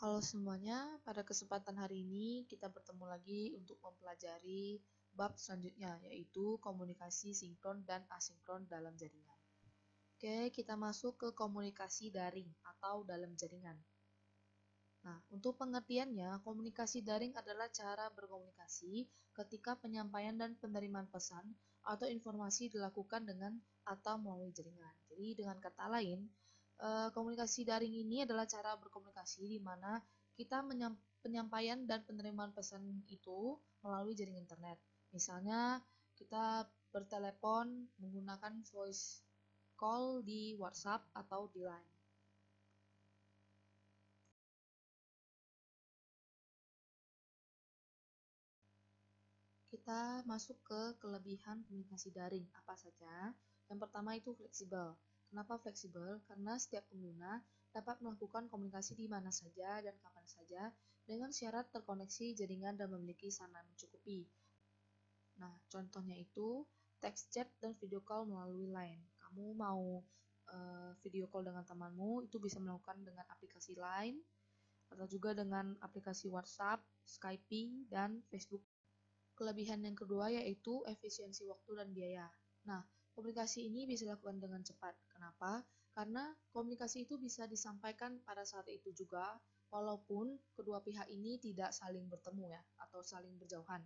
Halo semuanya, pada kesempatan hari ini kita bertemu lagi untuk mempelajari bab selanjutnya, yaitu komunikasi sinkron dan asinkron dalam jaringan. Oke, kita masuk ke komunikasi daring atau dalam jaringan. Nah, untuk pengertiannya, komunikasi daring adalah cara berkomunikasi ketika penyampaian dan penerimaan pesan atau informasi dilakukan dengan atau melalui jaringan. Jadi dengan kata lain, komunikasi daring ini adalah cara berkomunikasi di mana kita penyampaian dan penerimaan pesan itu melalui jaringan internet. Misalnya, kita bertelepon menggunakan voice call di WhatsApp atau di Line. Kita masuk ke kelebihan komunikasi daring. Apa saja? Yang pertama itu fleksibel. Kenapa fleksibel? Karena setiap pengguna dapat melakukan komunikasi di mana saja dan kapan saja dengan syarat terkoneksi jaringan dan memiliki sarana mencukupi. Nah, contohnya itu text chat dan video call melalui Line. Kamu mau video call dengan temanmu, itu bisa melakukan dengan aplikasi Line atau juga dengan aplikasi WhatsApp, Skype, dan Facebook. Kelebihan yang kedua yaitu efisiensi waktu dan biaya. Nah, komunikasi ini bisa dilakukan dengan cepat. Kenapa? Karena komunikasi itu bisa disampaikan pada saat itu juga, walaupun kedua pihak ini tidak saling bertemu ya, atau saling berjauhan.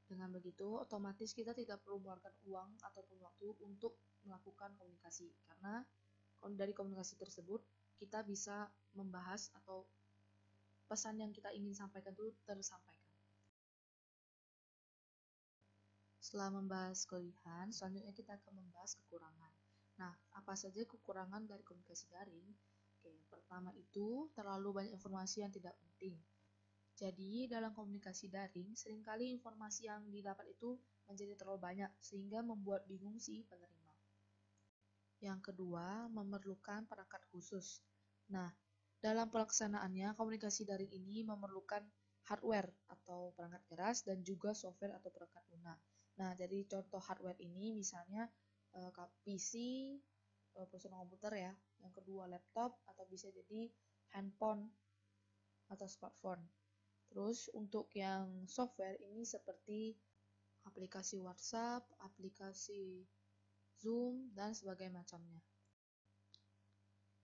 Dengan begitu, otomatis kita tidak perlu mengeluarkan uang ataupun waktu untuk melakukan komunikasi. Karena dari komunikasi tersebut, kita bisa membahas atau pesan yang kita ingin sampaikan itu tersampaikan. Setelah membahas kelebihan, selanjutnya kita akan membahas kekurangan. Nah, apa saja kekurangan dari komunikasi daring? Oke, yang pertama itu terlalu banyak informasi yang tidak penting. Jadi, dalam komunikasi daring, seringkali informasi yang didapat itu menjadi terlalu banyak, sehingga membuat bingung si penerima. Yang kedua, memerlukan perangkat khusus. Nah, dalam pelaksanaannya, komunikasi daring ini memerlukan hardware atau perangkat keras dan juga software atau perangkat lunak. Nah, jadi contoh hardware ini misalnya PC, personal komputer ya. Yang kedua laptop atau bisa jadi handphone atau smartphone. Terus untuk yang software ini seperti aplikasi WhatsApp, aplikasi Zoom, dan sebagainya macamnya.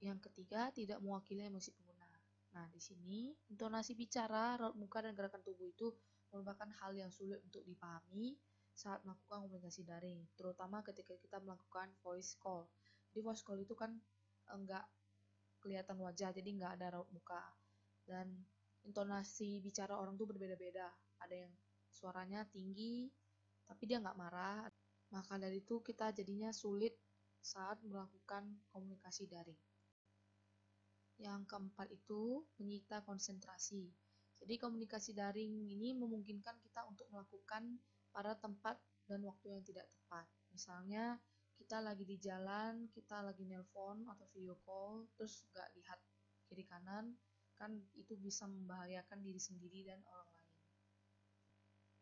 Yang ketiga, tidak mewakili emosi pengguna. Nah, di sini intonasi bicara, raut muka, dan gerakan tubuh itu merupakan hal yang sulit untuk dipahami saat melakukan komunikasi daring, terutama ketika kita melakukan voice call. Di voice call itu kan enggak kelihatan wajah, jadi enggak ada raut muka. Dan intonasi bicara orang tuh berbeda-beda. Ada yang suaranya tinggi, tapi dia enggak marah. Maka dari itu kita jadinya sulit saat melakukan komunikasi daring. Yang keempat itu menyita konsentrasi. Jadi komunikasi daring ini memungkinkan kita untuk melakukan pada tempat dan waktu yang tidak tepat. Misalnya kita lagi di jalan, kita lagi nelpon atau video call, terus nggak lihat kiri kanan, kan itu bisa membahayakan diri sendiri dan orang lain.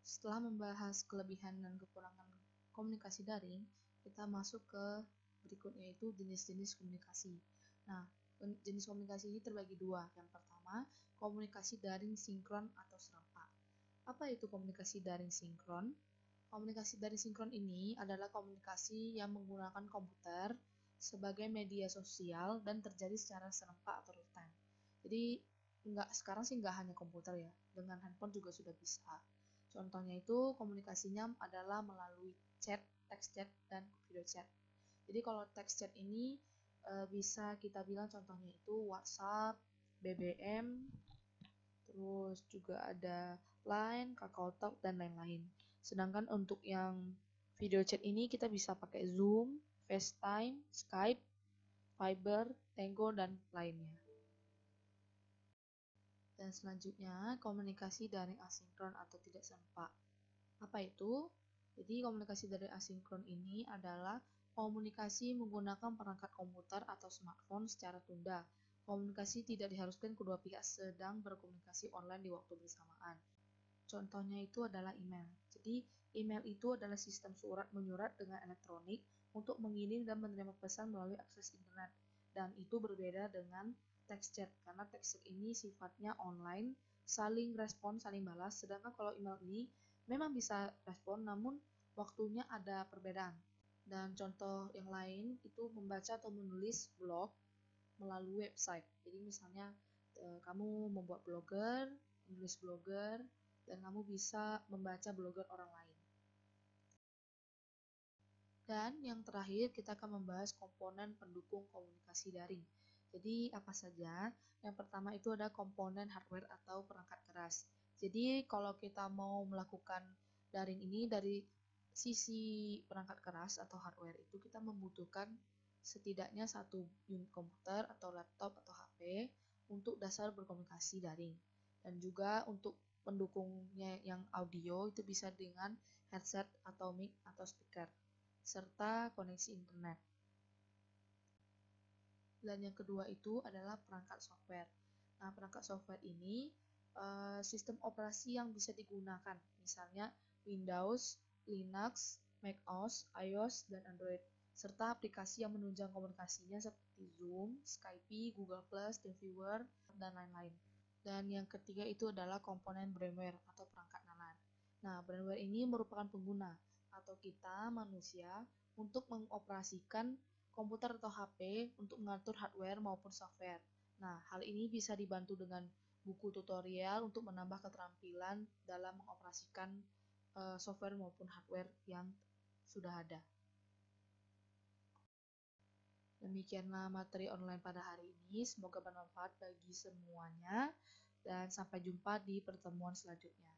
Setelah membahas kelebihan dan kekurangan komunikasi daring, kita masuk ke berikutnya yaitu jenis-jenis komunikasi. Nah, jenis komunikasi ini terbagi dua. Yang pertama, komunikasi daring sinkron atau serempak. Apa itu komunikasi daring sinkron? Komunikasi daring sinkron ini adalah komunikasi yang menggunakan komputer sebagai media sosial dan terjadi secara serempak atau real time. Jadi sekarang sih nggak hanya komputer ya, dengan handphone juga sudah bisa. Contohnya itu komunikasinya adalah melalui chat, text chat, dan video chat. Jadi kalau text chat ini bisa kita bilang contohnya itu WhatsApp, BBM, terus juga ada Line, KakaoTalk, dan lain-lain. Sedangkan untuk yang video chat ini kita bisa pakai Zoom, FaceTime, Skype, Viber, Tango, dan lainnya. Dan selanjutnya komunikasi daring asinkron atau tidak serempak. Apa itu? Jadi komunikasi daring asinkron ini adalah komunikasi menggunakan perangkat komputer atau smartphone secara tunda. Komunikasi tidak diharuskan kedua pihak sedang berkomunikasi online di waktu bersamaan. Contohnya itu adalah email. Jadi email itu adalah sistem surat menyurat dengan elektronik untuk mengirim dan menerima pesan melalui akses internet. Dan itu berbeda dengan text chat, karena text chat ini sifatnya online, saling respon, saling balas. Sedangkan kalau email ini memang bisa respon, namun waktunya ada perbedaan. Dan contoh yang lain itu membaca atau menulis blog melalui website. Jadi misalnya kamu membuat blogger, menulis blogger, dan kamu bisa membaca blogger orang lain. Dan yang terakhir kita akan membahas komponen pendukung komunikasi daring. Jadi apa saja? Yang pertama itu ada komponen hardware atau perangkat keras. Jadi kalau kita mau melakukan daring ini dari sisi perangkat keras atau hardware itu kita membutuhkan setidaknya satu unit komputer atau laptop atau HP untuk dasar berkomunikasi daring. Dan juga untuk pendukungnya yang audio itu bisa dengan headset atau mic atau speaker serta koneksi internet. Dan yang kedua itu adalah perangkat software. Nah, perangkat software ini sistem operasi yang bisa digunakan, misalnya Windows, Linux, macOS, iOS, dan Android, serta aplikasi yang menunjang komunikasinya seperti Zoom, Skype, Google+, TeamViewer, dan lain-lain. Dan yang ketiga itu adalah komponen brainware atau perangkat nalar. Nah, brainware ini merupakan pengguna atau kita manusia untuk mengoperasikan komputer atau HP untuk mengatur hardware maupun software. Nah, hal ini bisa dibantu dengan buku tutorial untuk menambah keterampilan dalam mengoperasikan software maupun hardware yang sudah ada. Demikianlah materi online pada hari ini. Semoga bermanfaat bagi semuanya dan sampai jumpa di pertemuan selanjutnya.